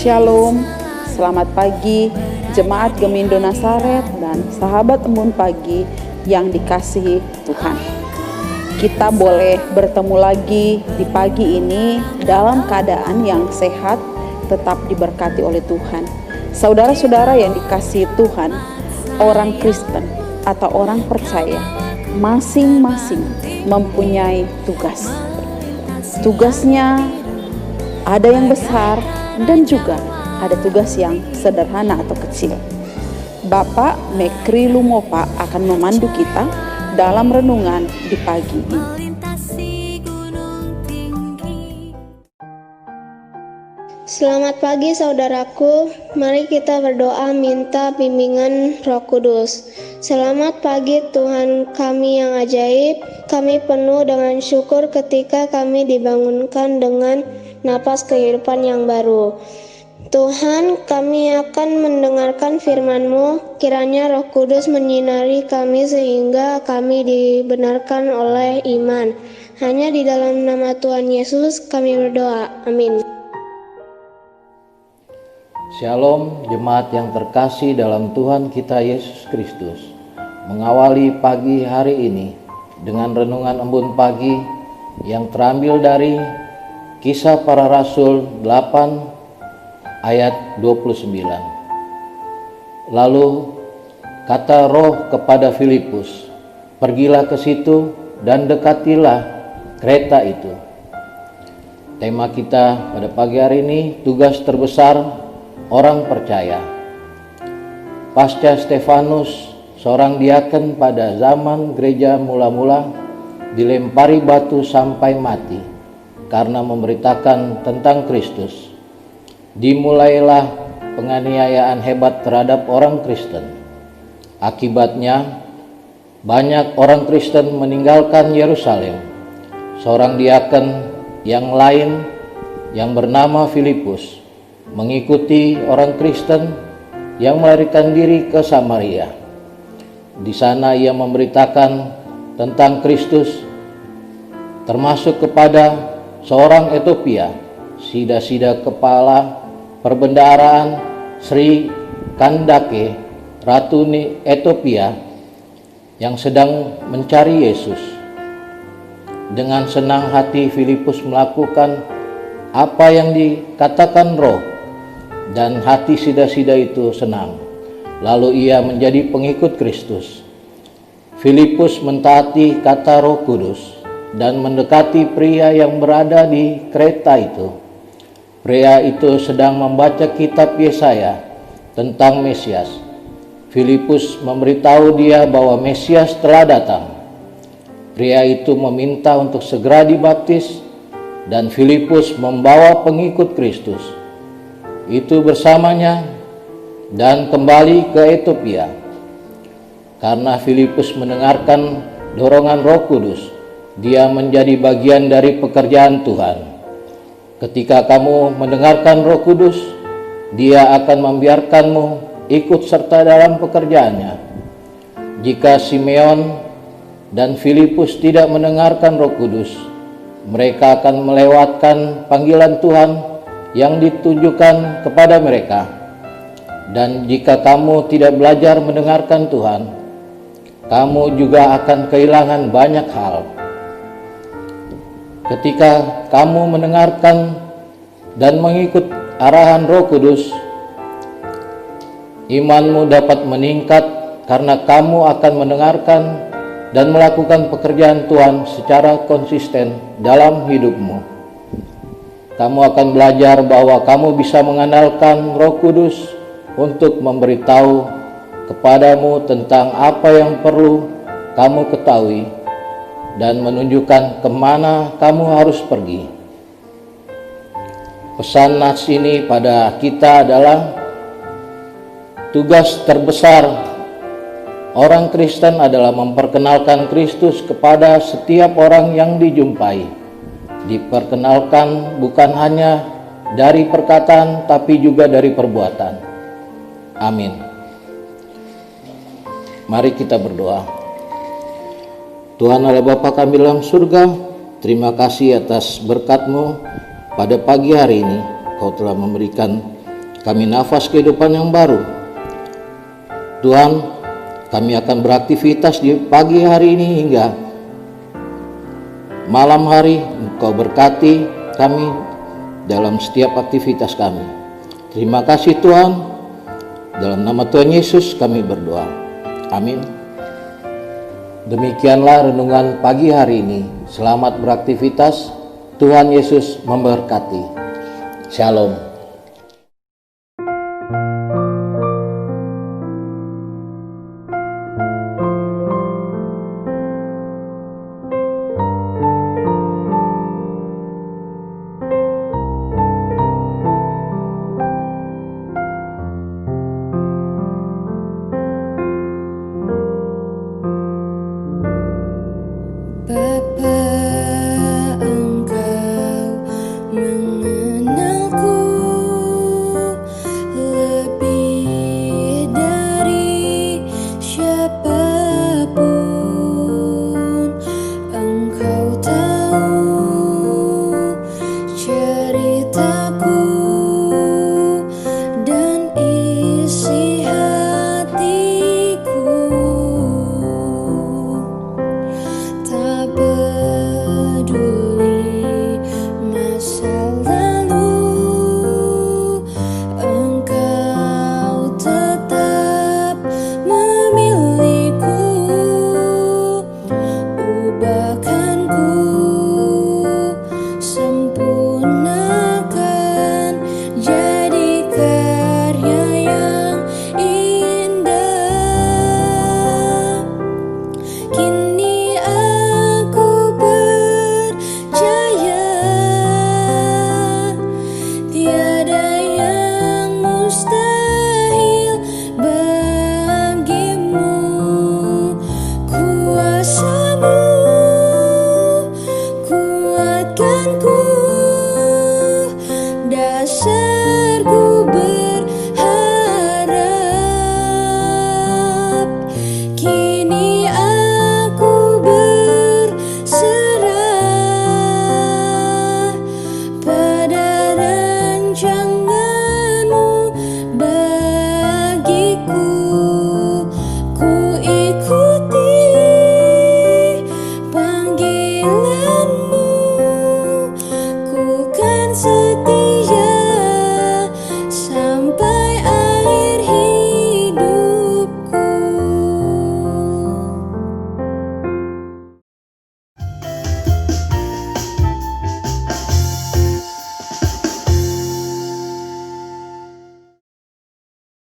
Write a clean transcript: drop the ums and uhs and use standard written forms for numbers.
Shalom, selamat pagi Jemaat Gemindo Nazaret dan sahabat Embun Pagi yang dikasihi Tuhan. Kita boleh bertemu lagi di pagi ini dalam keadaan yang sehat, tetap diberkati oleh Tuhan. Saudara-saudara yang dikasihi Tuhan, orang Kristen atau orang percaya masing-masing mempunyai tugas. Tugasnya ada yang besar dan juga ada tugas yang sederhana atau kecil. Bapak Mekri Lumopa akan memandu kita dalam renungan di pagi ini. Selamat pagi saudaraku, mari kita berdoa minta bimbingan Roh Kudus. Selamat pagi Tuhan kami yang ajaib, kami penuh dengan syukur ketika kami dibangunkan dengan napas kehidupan yang baru. Tuhan, kami akan mendengarkan firman-Mu, kiranya Roh Kudus menyinari kami sehingga kami dibenarkan oleh iman. Hanya di dalam nama Tuhan Yesus kami berdoa, amin. Shalom jemaat yang terkasih dalam Tuhan kita Yesus Kristus. Mengawali pagi hari ini dengan renungan embun pagi yang terambil dari Kisah Para Rasul 8 ayat 29. Lalu kata Roh kepada Filipus, "Pergilah ke situ dan dekatilah kereta itu." Tema kita pada pagi hari ini, tugas terbesar orang percaya. Pasca Stefanus, seorang diaken pada zaman gereja mula-mula, dilempari batu sampai mati karena memberitakan tentang Kristus. Dimulailah penganiayaan hebat terhadap orang Kristen. Akibatnya, banyak orang Kristen meninggalkan Yerusalem. Seorang diaken yang lain yang bernama Filipus mengikuti orang Kristen yang melarikan diri ke Samaria. Di sana ia memberitakan tentang Kristus, termasuk kepada seorang Ethiopia, sida-sida kepala perbendaharaan Sri Kandake, Ratu Ethiopia, yang sedang mencari Yesus. Dengan senang hati Filipus melakukan apa yang dikatakan Roh, dan hati sida-sida itu senang. Lalu ia menjadi pengikut Kristus. Filipus mentaati kata Roh Kudus dan mendekati pria yang berada di kereta itu. Pria itu sedang membaca kitab Yesaya tentang Mesias. Filipus memberitahu dia bahwa Mesias telah datang. Pria itu meminta untuk segera dibaptis dan Filipus membawa pengikut Kristus itu bersamanya dan kembali ke Ethiopia. Karena Filipus mendengarkan dorongan Roh Kudus, dia menjadi bagian dari pekerjaan Tuhan. Ketika kamu mendengarkan Roh Kudus, dia akan membiarkanmu ikut serta dalam pekerjaannya. Jika Simeon dan Filipus tidak mendengarkan Roh Kudus, mereka akan melewatkan panggilan Tuhan yang ditujukan kepada mereka. Dan jika kamu tidak belajar mendengarkan Tuhan, kamu juga akan kehilangan banyak hal. Ketika kamu mendengarkan dan mengikut arahan Roh Kudus, imanmu dapat meningkat karena kamu akan mendengarkan dan melakukan pekerjaan Tuhan secara konsisten dalam hidupmu. Kamu akan belajar bahwa kamu bisa mengandalkan Roh Kudus untuk memberitahu kepadamu tentang apa yang perlu kamu ketahui dan menunjukkan kemana kamu harus pergi. Pesan nas ini pada kita adalah tugas terbesar orang Kristen adalah memperkenalkan Kristus kepada setiap orang yang dijumpai. Diperkenalkan bukan hanya dari perkataan tapi juga dari perbuatan. Amin. Mari kita berdoa. Tuhan Allah Bapa kami dalam surga, terima kasih atas berkat-Mu pada pagi hari ini. Kau telah memberikan kami nafas kehidupan yang baru. Tuhan, kami akan beraktivitas di pagi hari ini hingga malam hari. Engkau berkati kami dalam setiap aktivitas kami. Terima kasih Tuhan. Dalam nama Tuhan Yesus kami berdoa. Amin. Demikianlah renungan pagi hari ini. Selamat beraktivitas. Tuhan Yesus memberkati. Shalom.